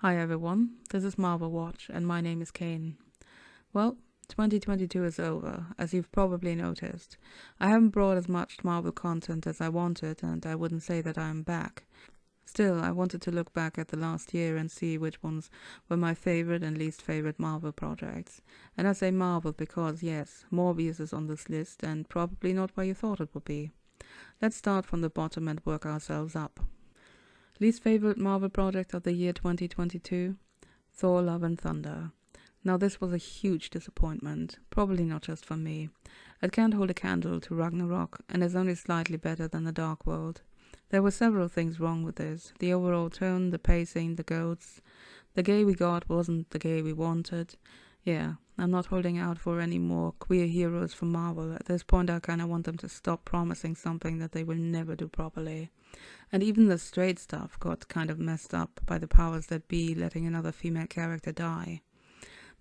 Hi everyone, this is Marvel Watch and my name is Kane. Well, 2022 is over, as you've probably noticed. I haven't brought as much Marvel content as I wanted, and I wouldn't say that I'm back. Still, I wanted to look back at the last year and see which ones were my favorite and least favorite Marvel projects. And I say Marvel because, yes, Morbius is on this list and probably not where you thought it would be. Let's start from the bottom and work ourselves up. Least favorite Marvel project of the year 2022? Thor Love and Thunder. Now this was a huge disappointment, probably not just for me. It can't hold a candle to Ragnarok and is only slightly better than The Dark World. There were several things wrong with this. The overall tone, the pacing, the goats. The gay we got wasn't the gay we wanted. Yeah, I'm not holding out for any more queer heroes from Marvel. At this point I kinda want them to stop promising something that they will never do properly. And even the straight stuff got kind of messed up by the powers that be letting another female character die.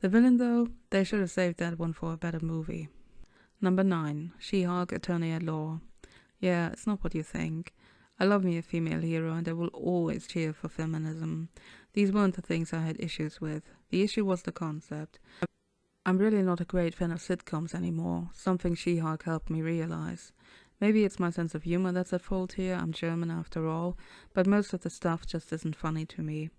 The villain though, they should have saved that one for a better movie. Number 9. She-Hulk Attorney at Law. Yeah, it's not what you think. I love me a female hero and I will always cheer for feminism. These weren't the things I had issues with. The issue was the concept. I'm really not a great fan of sitcoms anymore, something She-Hulk helped me realize. Maybe it's my sense of humor that's at fault here, I'm German after all, but most of the stuff just isn't funny to me.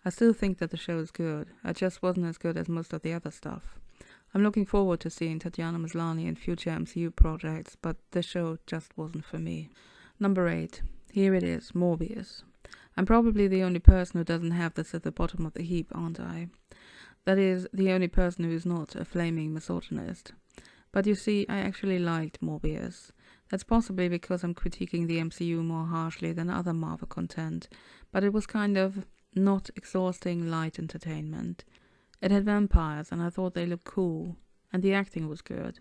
I still think that the show is good, it just wasn't as good as most of the other stuff. I'm looking forward to seeing Tatiana Maslany in future MCU projects, but this show just wasn't for me. Number 8. Here it is, Morbius. I'm probably the only person who doesn't have this at the bottom of the heap, aren't I? That is, the only person who is not a flaming misogynist. But you see, I actually liked Morbius. That's possibly because I'm critiquing the MCU more harshly than other Marvel content, but it was kind of not exhausting light entertainment. It had vampires and I thought they looked cool, and the acting was good.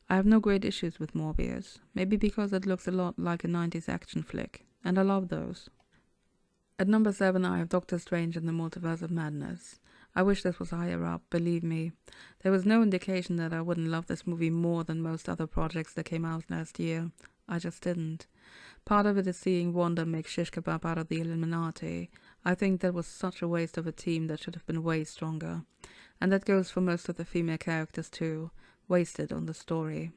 I have no great issues with Morbius, maybe because it looks a lot like a 90s action flick, and I love those. At number 7 I have Doctor Strange in the Multiverse of Madness. I wish this was higher up, believe me. There was no indication that I wouldn't love this movie more than most other projects that came out last year. I just didn't. Part of it is seeing Wanda make shish kebab out of the Illuminati. I think that was such a waste of a team that should have been way stronger. And that goes for most of the female characters too. Wasted on the story.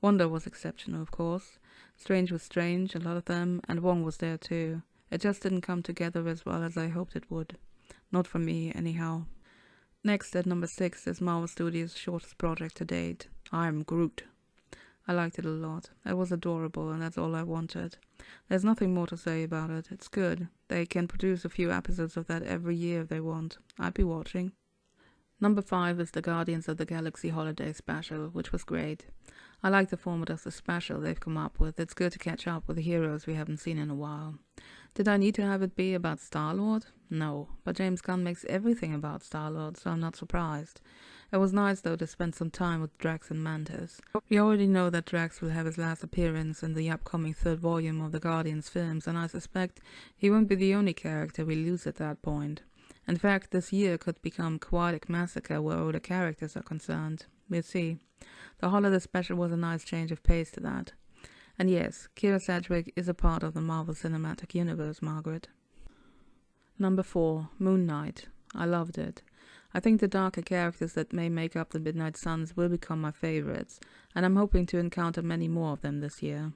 Wanda was exceptional, of course. Strange was strange, a lot of them, and Wong was there too. It just didn't come together as well as I hoped it would. Not for me, anyhow. Next, at number 6, is Marvel Studios' shortest project to date, I Am Groot. I liked it a lot. It was adorable, and that's all I wanted. There's nothing more to say about it. It's good. They can produce a few episodes of that every year if they want. I'd be watching. Number 5 is the Guardians of the Galaxy Holiday Special, which was great. I like the format of the special they've come up with. It's good to catch up with the heroes we haven't seen in a while. Did I need to have it be about Star-Lord? No, but James Gunn makes everything about Star-Lord, so I'm not surprised. It was nice though to spend some time with Drax and Mantis. We already know that Drax will have his last appearance in the upcoming 3rd volume of the Guardians films, and I suspect he won't be the only character we lose at that point. In fact, this year could become quite a massacre where all the characters are concerned. We'll see. The holiday special was a nice change of pace to that. And yes, Kira Sedgwick is a part of the Marvel Cinematic Universe, Margaret. Number 4, Moon Knight. I loved it. I think the darker characters that may make up the Midnight Suns will become my favorites, and I'm hoping to encounter many more of them this year.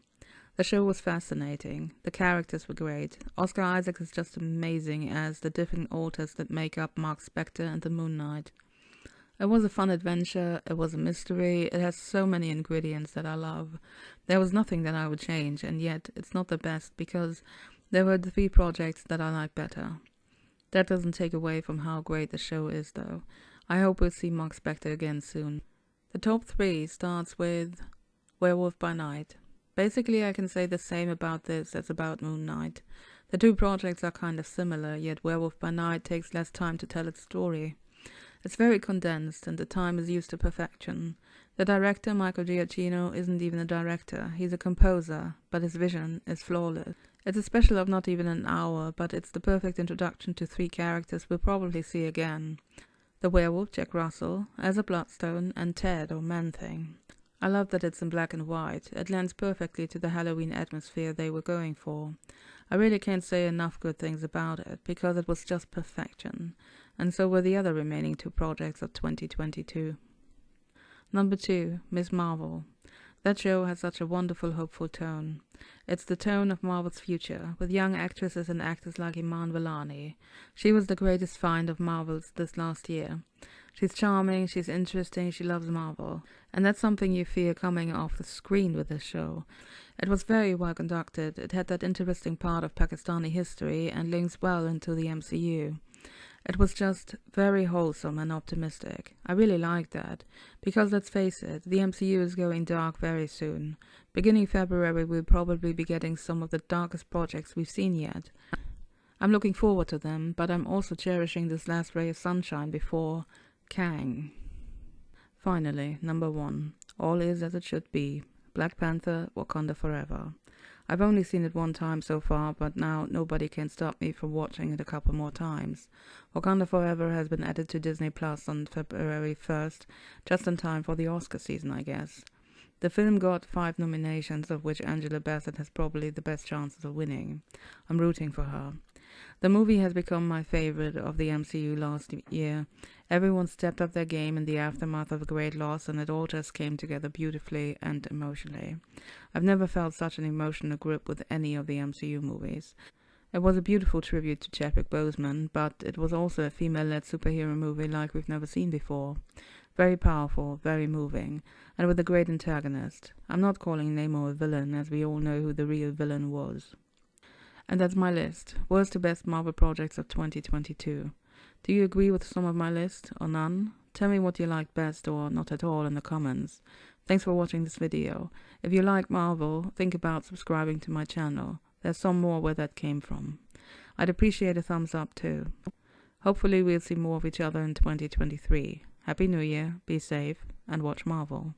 The show was fascinating. The characters were great. Oscar Isaac is just amazing as the different alters that make up Mark Spector and the Moon Knight. It was a fun adventure, it was a mystery, it has so many ingredients that I love. There was nothing that I would change, and yet it's not the best because there were the 3 projects that I like better. That doesn't take away from how great the show is though. I hope we'll see Mark Spector again soon. The top 3 starts with Werewolf by Night. Basically I can say the same about this as about Moon Knight. The 2 projects are kind of similar, yet Werewolf by Night takes less time to tell its story. It's very condensed and the time is used to perfection. The director, Michael Giacchino, isn't even a director, he's a composer, but his vision is flawless. It's a special of not even an hour, but it's the perfect introduction to 3 characters we'll probably see again. The werewolf, Jack Russell, Asa Bloodstone, and Ted, or Man-Thing. I love that it's in black and white. It lends perfectly to the Halloween atmosphere they were going for. I really can't say enough good things about it, because it was just perfection. And so were the other remaining 2 projects of 2022. Number 2, Ms. Marvel. That show has such a wonderful, hopeful tone. It's the tone of Marvel's future, with young actresses and actors like Iman Vellani. She was the greatest find of Marvel's this last year. She's charming, she's interesting, she loves Marvel. And that's something you feel coming off the screen with this show. It was very well conducted, it had that interesting part of Pakistani history and links well into the MCU. It was just very wholesome and optimistic. I really liked that, because let's face it, the MCU is going dark very soon. Beginning February we'll probably be getting some of the darkest projects we've seen yet. I'm looking forward to them, but I'm also cherishing this last ray of sunshine before Kang. Finally, number 1. All is as it should be. Black Panther, Wakanda Forever. I've only seen it 1 time so far, but now nobody can stop me from watching it a couple more times. Wakanda Forever has been added to Disney Plus on February 1st, just in time for the Oscar season, I guess. The film got 5 nominations, of which Angela Bassett has probably the best chances of winning. I'm rooting for her. The movie has become my favorite of the MCU last year. Everyone stepped up their game in the aftermath of a great loss, and it all just came together beautifully and emotionally. I've never felt such an emotional grip with any of the MCU movies. It was a beautiful tribute to Chadwick Boseman, but it was also a female-led superhero movie like we've never seen before. Very powerful, very moving, and with a great antagonist. I'm not calling Namor a villain, as we all know who the real villain was. And that's my list. Worst to best Marvel projects of 2022. Do you agree with some of my list, or none? Tell me what you liked best or not at all in the comments. Thanks for watching this video. If you like Marvel, think about subscribing to my channel. There's some more where that came from. I'd appreciate a thumbs up too. Hopefully we'll see more of each other in 2023. Happy New Year, be safe, and watch Marvel.